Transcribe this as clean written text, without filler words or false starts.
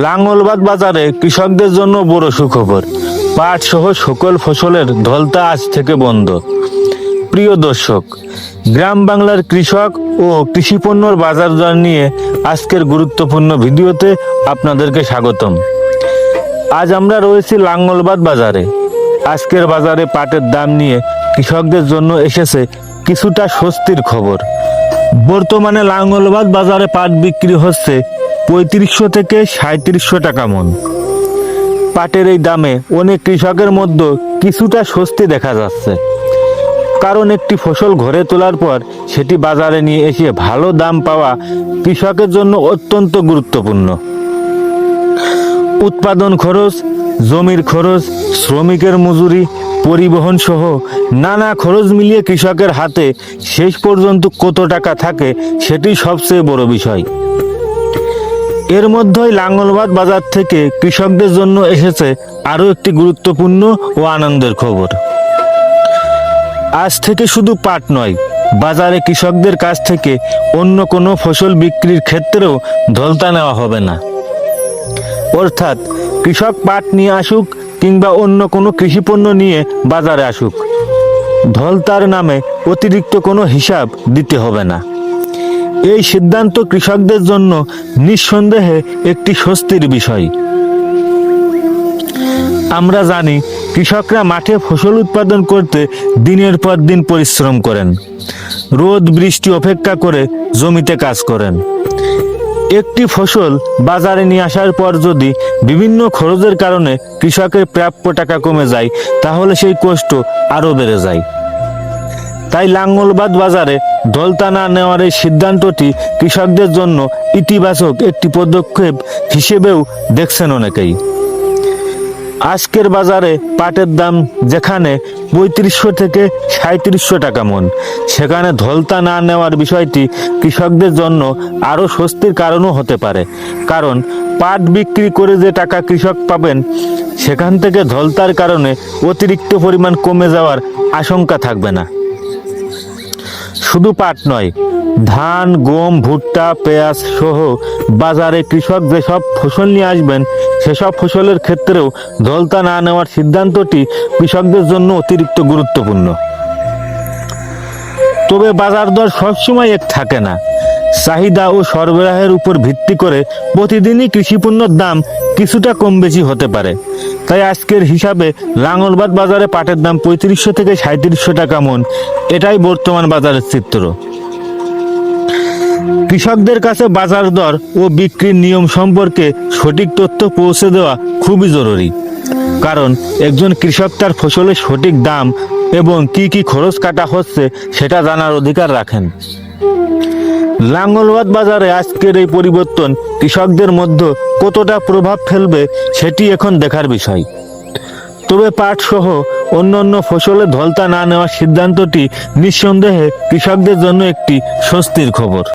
লাঙ্গলবাদ বাজারে কৃষকদের জন্য বড় সুখবর। পাট সহ সকল ফসলের ধলতা আজ থেকে বন্ধ। প্রিয় দর্শক, গ্রাম বাংলার কৃষক ও কৃষিপণ্যর বাজার দর নিয়ে আজকের গুরুত্বপূর্ণ ভিডিওতে আপনাদেরকে স্বাগতম। আজ আমরা রয়েছি লাঙ্গলবাদ বাজারে। আজকের বাজারে পাটের দাম নিয়ে কৃষকদের জন্য এসেছে কিছুটা স্বস্তির খবর। বর্তমানে লাঙ্গলবাদ বাজারে পাট বিক্রি হচ্ছে 3500 থেকে 3700 টাকা মন। পাটের এই দামে অনেক কৃষকের মধ্যে কিছুটা স্বস্তি দেখা যাচ্ছে, কারণ একটি ফসল ঘরে তোলার পর সেটি বাজারে নিয়ে এসে ভালো দাম পাওয়া কৃষকের জন্য অত্যন্ত গুরুত্বপূর্ণ। উৎপাদন খরচ, জমির খরচ, শ্রমিকের মজুরি, পরিবহন সহ নানা খরচ মিলিয়ে কৃষকের হাতে শেষ পর্যন্ত কত টাকা থাকে সেটি সবচেয়ে বড় বিষয়। এর মধ্যেই লাঙ্গলবাদ বাজার থেকে কৃষকদের জন্য এসেছে আরও একটি গুরুত্বপূর্ণ ও আনন্দের খবর। আজ থেকে শুধু পাট নয়, বাজারে কৃষকদের কাছ থেকে অন্য কোনো ফসল বিক্রির ক্ষেত্রেও ধলতা নেওয়া হবে না। অর্থাৎ কৃষক পাট নিয়ে আসুক কিংবা অন্য কোনো কৃষিপণ্য নিয়ে বাজারে আসুক, ধলতার নামে অতিরিক্ত কোনো হিসাব দিতে হবে না। এই সিদ্ধান্ত কৃষকদের জন্য নিঃসন্দেহে একটি স্বস্তির বিষয়। আমরা জানি কৃষকরা মাঠে ফসল উৎপাদন করতে দিনের পর দিন পরিশ্রম করেন, রোদ বৃষ্টি উপেক্ষা করে জমিতে কাজ করেন। একটি ফসল বাজারে নিয়ে আসার পর যদি বিভিন্ন খরচের কারণে কৃষকের প্রাপ্য টাকা কমে যায়, তাহলে সেই কষ্ট আরও বেড়ে যায়। তাই লাঙ্গলবাদ বাজারে ধলতা না নেওয়ার এই সিদ্ধান্তটি কৃষকদের জন্য ইতিবাচক একটি পদক্ষেপ হিসেবেও দেখছেন অনেকেই। আজকের বাজারে পাটের দাম যেখানে 3500 থেকে 3700 টাকা মন, সেখানে ধলতা না নেওয়ার বিষয়টি কৃষকদের জন্য আরও স্বস্তির কারণও হতে পারে। কারণ পাট বিক্রি করে যে টাকা কৃষক পাবেন, সেখান থেকে ধলতার কারণে অতিরিক্ত পরিমাণ কমে যাওয়ার আশঙ্কা থাকবে না। শুধু পাট নয়, ধান, গম, ভুট্টা, পেঁয়াজ সহ বাজারে কৃষক যেসব ফসল নিয়ে আসবেন, সেসব ফসলের ক্ষেত্রেও ধলতা না নেওয়ার সিদ্ধান্তটি কৃষকদের জন্য অতিরিক্ত গুরুত্বপূর্ণ। তবে বাজার দর সবসময় এক থাকে না। চাহিদা ও সরবরাহের উপর ভিত্তি করে প্রতিদিনই কৃষিপণ্যের দাম কিছুটা কম বেশি হতে পারে। তাই আজকের হিসাবে লাঙ্গলবাদ বাজারে পাটের দাম 3500 থেকে 3700 টাকা মন, এটাই বর্তমান বাজারের চিত্র। কৃষকদের কাছে বাজার দর ও বিক্রির নিয়ম সম্পর্কে সঠিক তথ্য পৌঁছে দেওয়া খুবই জরুরি, কারণ একজন কৃষক তার ফসলের সঠিক দাম এবং কি কি খরচ কাটা হচ্ছে সেটা জানার অধিকার রাখেন। লাঙ্গলবাদ বাজারে আজকের এই পরিবর্তন কৃষকদের মধ্যে কতটা প্রভাব ফেলবে সেটি এখন দেখার বিষয়। তবে পাট সহ অন্যান্য ফসলে ধলতা না নেওয়ার সিদ্ধান্তটি নিঃসন্দেহে কৃষকদের জন্য একটি স্বস্তির খবর।